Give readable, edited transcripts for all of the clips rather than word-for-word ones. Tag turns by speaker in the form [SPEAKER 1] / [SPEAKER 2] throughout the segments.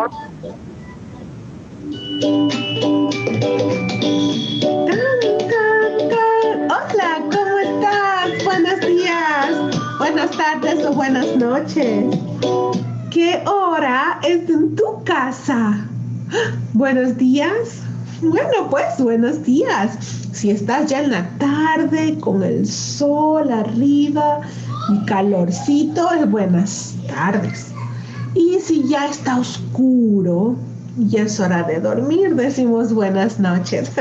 [SPEAKER 1] Hola, ¿cómo estás? Buenos días, buenas tardes o buenas noches. ¿Qué hora es en tu casa? Buenos días. Bueno, pues buenos días. Si estás ya en la tarde con el sol arriba y calorcito, es buenas tardes. Y si ya está oscuro y ya es hora de dormir, decimos buenas noches.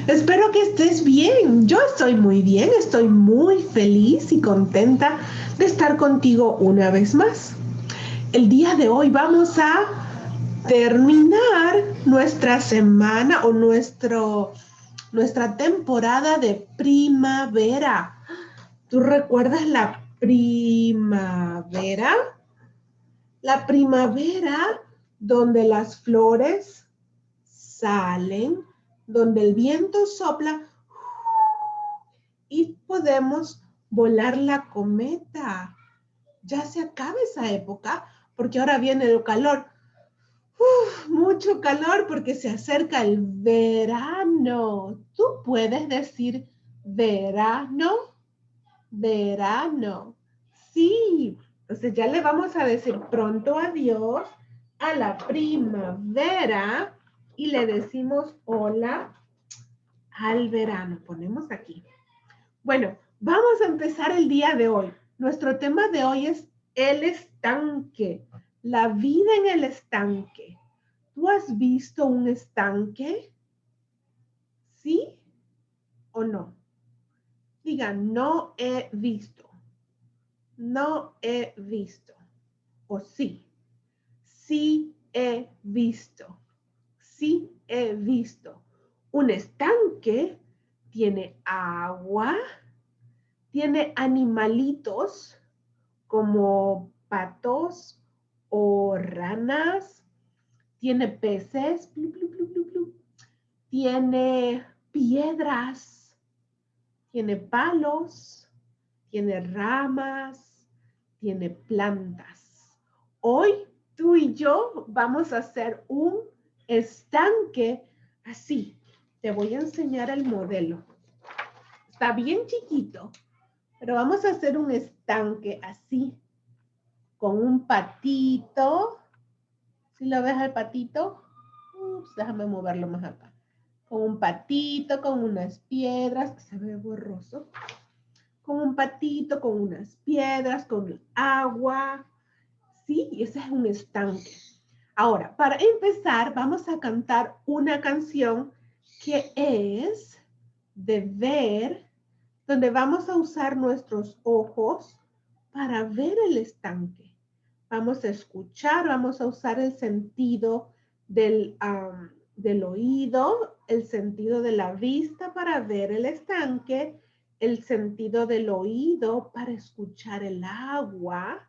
[SPEAKER 1] Espero que estés bien. Yo estoy muy bien, estoy muy feliz y contenta de estar contigo una vez más. El día de hoy vamos a terminar nuestra semana o nuestra temporada de primavera. ¿Tú recuerdas la primavera? La primavera donde las flores salen, donde el viento sopla y podemos volar la cometa. Ya se acaba esa época porque ahora viene el calor. Mucho calor porque se acerca el verano. ¿Tú puedes decir verano? Verano. Sí. Entonces ya le vamos a decir pronto adiós a la primavera y le decimos hola al verano. Ponemos aquí. Bueno, vamos a empezar el día de hoy. Nuestro tema de hoy es el estanque, la vida en el estanque. ¿Tú has visto un estanque? ¿Sí o no? Diga, no he visto. No he visto. O sí. Sí he visto. Sí he visto. Un estanque tiene agua, tiene animalitos como patos o ranas, tiene peces, blu, blu, blu, blu, blu. Tiene piedras, tiene palos, tiene ramas, tiene plantas. Hoy tú y yo vamos a hacer un estanque así. Te voy a enseñar el modelo. Está bien chiquito, pero vamos a hacer un estanque así, con un patito. ¿Sí lo ves al patito? Ups, déjame moverlo más acá. Con un patito, con unas piedras, que se ve borroso. Con un patito, con unas piedras, con agua. Sí, y ese es un estanque. Ahora, para empezar, vamos a cantar una canción que es de ver, donde vamos a usar nuestros ojos para ver el estanque. Vamos a escuchar, vamos a usar el sentido del oído, el sentido de la vista para ver el estanque, el sentido del oído para escuchar el agua.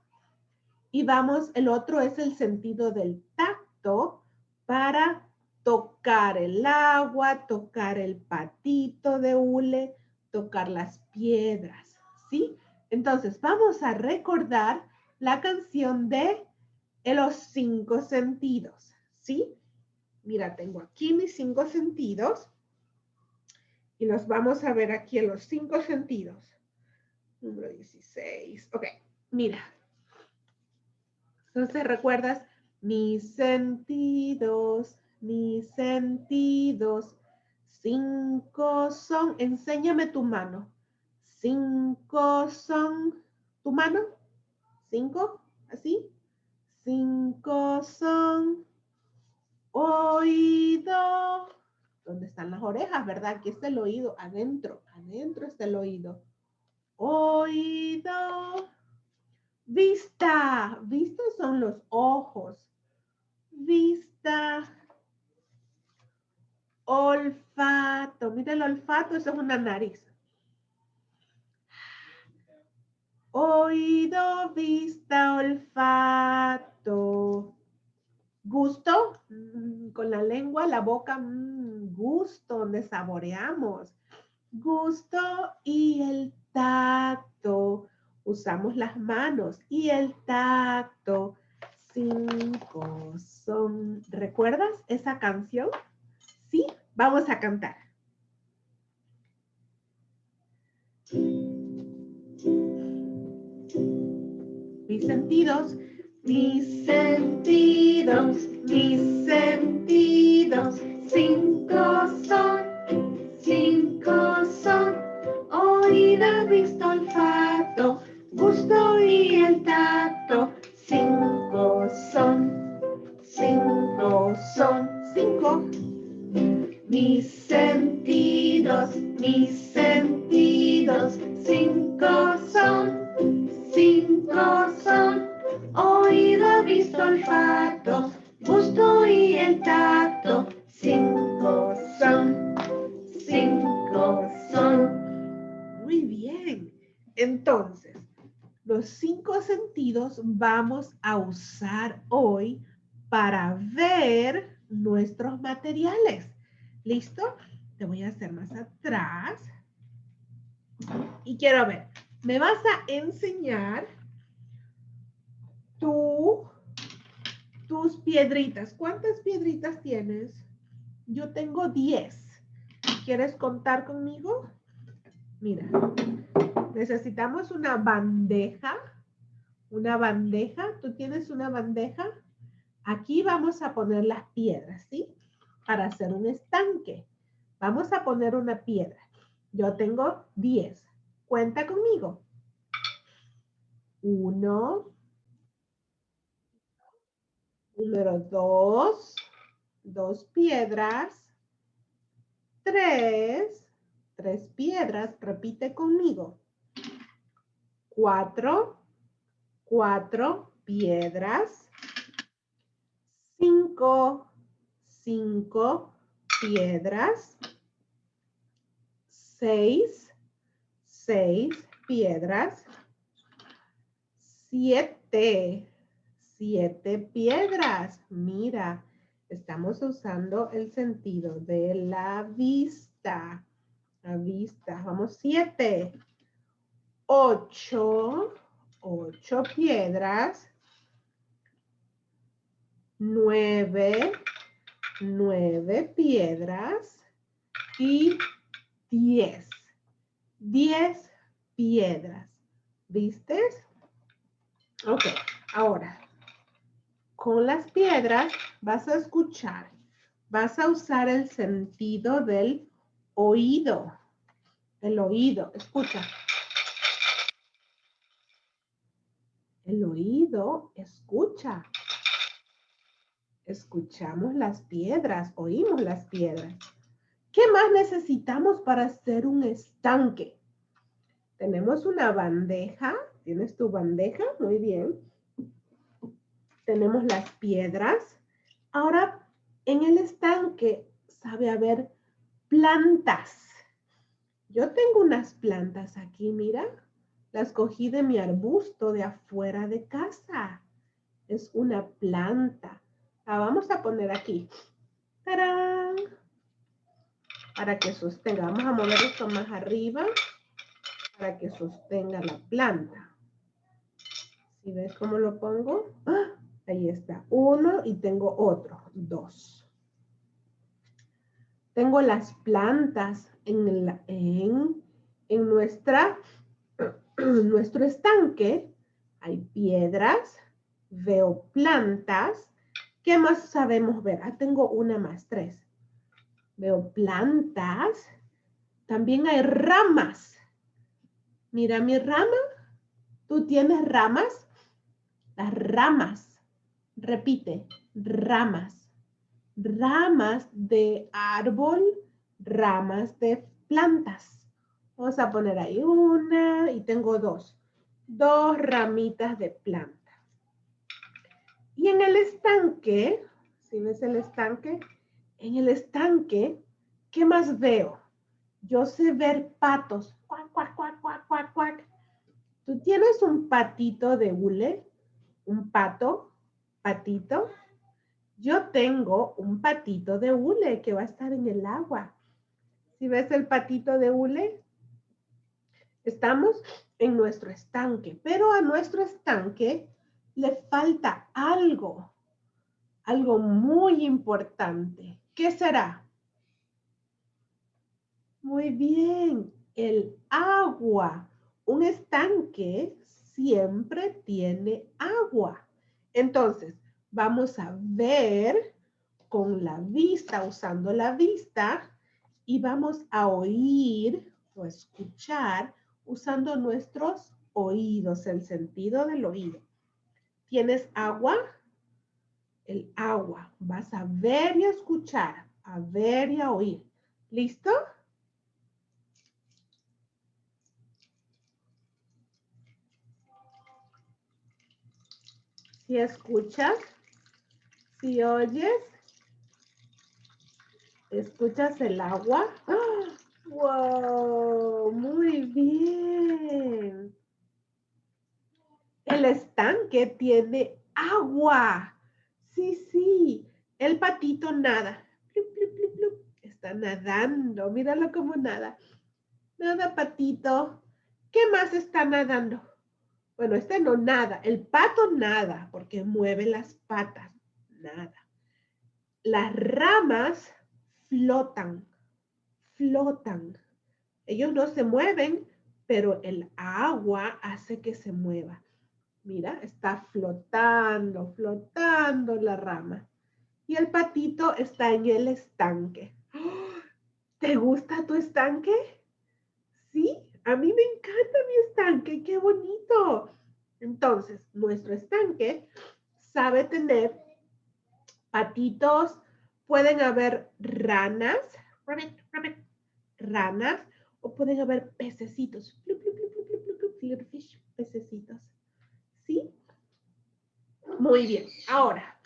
[SPEAKER 1] Y vamos, el otro es el sentido del tacto para tocar el agua, tocar el patito de hule, tocar las piedras, ¿sí? Entonces, vamos a recordar la canción de los 5 sentidos, ¿sí? Mira, tengo aquí mis 5 sentidos y los vamos a ver aquí en los 5 sentidos. Número 16. Ok, mira. Entonces, ¿recuerdas? Mis sentidos, 5 son, enséñame tu mano. 5 son, ¿tu mano? 5, así. 5 son oído. ¿Dónde están las orejas, verdad? Aquí está el oído, adentro, adentro está el oído. Oído. Vista, vista son los ojos. Vista, olfato. Mira el olfato, eso es una nariz. Oído, vista, olfato. Gusto, con la lengua, la boca, gusto, donde saboreamos. Gusto y el tacto. Usamos las manos y el tacto. 5 son. ¿Recuerdas esa canción? Sí, vamos a cantar. Mis sentidos, mis sentidos, mis sentidos. 5 son, 5 son. Oído, visto, olfato, gusto y el tacto. 5 son, 5 son. 5. Mis sentidos, 5 son, 5 son. Oído, visto, olfato, gusto y el tacto. 5 son, 5 son. Muy bien. Entonces, los 5 sentidos vamos a usar hoy para ver nuestros materiales. ¿Listo? Te voy a hacer más atrás. Y quiero ver, me vas a enseñar tus piedritas. ¿Cuántas piedritas tienes? Yo tengo 10. ¿Quieres contar conmigo? Mira, necesitamos una bandeja. Una bandeja. ¿Tú tienes una bandeja? Aquí vamos a poner las piedras, ¿sí? Para hacer un estanque. Vamos a poner una piedra. Yo tengo 10. Cuenta conmigo. 1. Número 2. 2 piedras. 3. 3 piedras. Repite conmigo. 4. 4 piedras. 5. 5 piedras. 6. 6 piedras. 7. 7 piedras. Mira, estamos usando el sentido de la vista. La vista. Vamos, 7. 8. 8 piedras. 9. 9 piedras. Y 10. 10 piedras. ¿Viste? Ok, ahora, con las piedras vas a escuchar. Vas a usar el sentido del oído. El oído, escucha. El oído, escucha. Escuchamos las piedras, oímos las piedras. ¿Qué más necesitamos para hacer un estanque? Tenemos una bandeja. ¿Tienes tu bandeja? Muy bien. Tenemos las piedras. Ahora, en el estanque sabe haber plantas. Yo tengo unas plantas aquí, mira. Las cogí de mi arbusto de afuera de casa. Es una planta. La vamos a poner aquí. ¡Tarán! Para que sostenga. Vamos a mover esto más arriba para que sostenga la planta. ¿Sí ves cómo lo pongo? ¡Ah! Ahí está. 1 y tengo otro. 2. Tengo las plantas en nuestro estanque. Hay piedras. Veo plantas. ¿Qué más sabemos ver? Ah, tengo una más, 3. Veo plantas. También hay ramas. Mira mi rama. ¿Tú tienes ramas? Las ramas. Repite, ramas. Ramas de árbol, ramas de plantas. Vamos a poner ahí una y tengo 2. 2 ramitas de planta. Y en el estanque, ¿sí ves el estanque? En el estanque, ¿qué más veo? Yo sé ver patos. Cuac, cuac, cuac, cuac, cuac, cuac. ¿Tú tienes un patito de hule? ¿Un pato? ¿Patito? Yo tengo un patito de hule que va a estar en el agua. ¿Sí ves el patito de hule? Estamos en nuestro estanque, pero a nuestro estanque le falta algo muy importante. ¿Qué será? Muy bien, el agua. Un estanque siempre tiene agua. Entonces, vamos a ver con la vista, usando la vista, y vamos a oír o escuchar usando nuestros oídos, el sentido del oído. ¿Tienes agua? El agua. Vas a ver y a escuchar, a ver y a oír. ¿Listo? Si escuchas, si oyes, escuchas el agua. ¡Ah! ¡Wow! Muy bien. El estanque tiene agua. Sí, sí. El patito nada. Plup, plup, plup, plup. Está nadando. Míralo como nada. Nada, patito. ¿Qué más está nadando? Bueno, este no nada. El pato nada porque mueve las patas. Nada. Las ramas flotan. Flotan. Ellos no se mueven, pero el agua hace que se mueva. Mira, está flotando, flotando la rama. Y el patito está en el estanque. ¿Te gusta tu estanque? Sí, a mí me encanta mi estanque, qué bonito. Entonces, nuestro estanque sabe tener patitos, pueden haber ranas, ranas, o pueden haber pececitos, pececitos. ¿Sí? Muy bien. Ahora,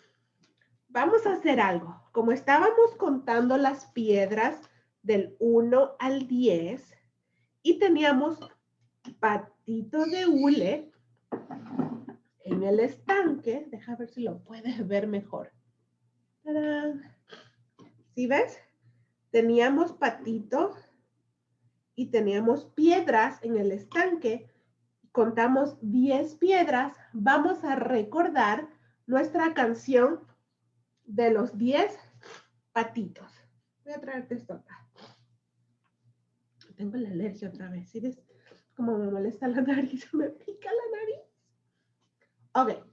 [SPEAKER 1] vamos a hacer algo. Como estábamos contando las piedras del 1 al 10 y teníamos patito de hule en el estanque, deja ver si lo puedes ver mejor. ¡Tarán! ¿Sí ves? Teníamos patito y teníamos piedras en el estanque. Contamos 10 piedras. Vamos a recordar nuestra canción de los 10 patitos. Voy a traerte esto acá. Tengo la alergia otra vez. ¿Sí ves? Como me molesta la nariz, me pica la nariz. Ok.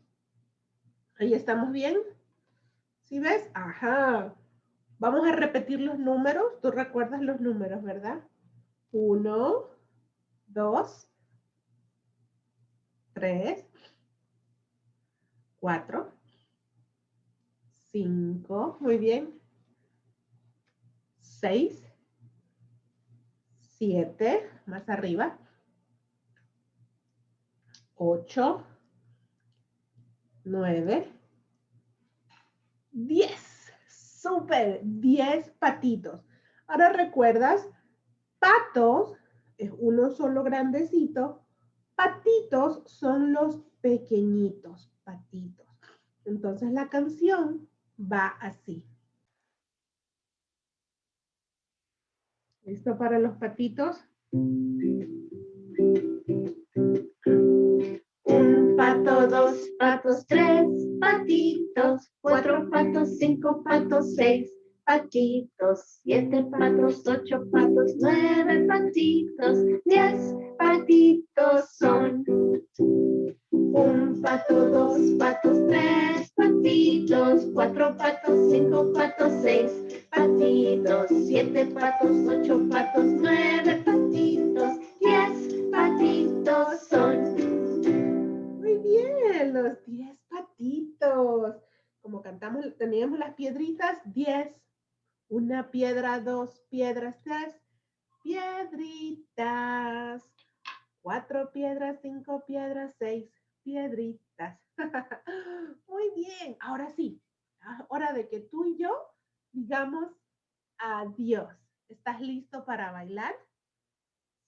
[SPEAKER 1] Ahí estamos bien. ¿Sí ves? Ajá. Vamos a repetir los números. Tú recuerdas los números, ¿verdad? 1, 2, 3, 4, 5. Muy bien. 6, 7. Más arriba. 8, 9, 10. Súper, 10 patitos. Ahora recuerdas, patos es uno solo grandecito, patitos son los pequeñitos, patitos. Entonces la canción va así. ¿Listo para los patitos?
[SPEAKER 2] Un pato, dos patos, tres patitos, cuatro patos, cinco patos, seis patitos, siete patos, ocho patos, nueve patitos, 10 patitos son. Un pato, dos patos, tres patitos, cuatro patos, cinco patos, seis patitos, siete patos, ocho patos, nueve patitos, 10 patitos son.
[SPEAKER 1] Muy bien, los 10 patitos. Como cantamos, teníamos las piedritas, 10. Una piedra, dos piedras, tres piedritas. 4 piedras, 5 piedras, 6 piedritas. Muy bien, ahora sí, hora de que tú y yo digamos adiós. ¿Estás listo para bailar?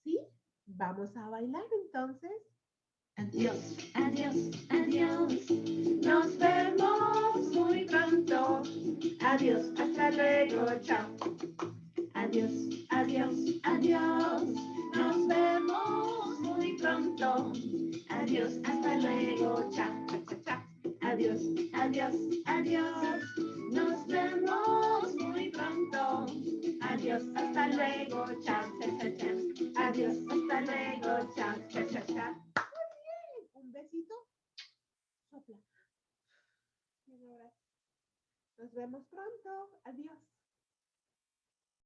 [SPEAKER 1] ¿Sí? Vamos a bailar entonces.
[SPEAKER 2] Adiós, adiós, adiós. Nos vemos muy pronto. Adiós, hasta luego, chao. Adiós, adiós, adiós. Nos vemos muy pronto. Adiós, hasta luego, chao, chao, chao. luego, chao, cha, cha, cha. Adiós, hasta luego, chao, cha, cha, cha.
[SPEAKER 1] Un besito. Sopla. Nos vemos pronto. Adiós.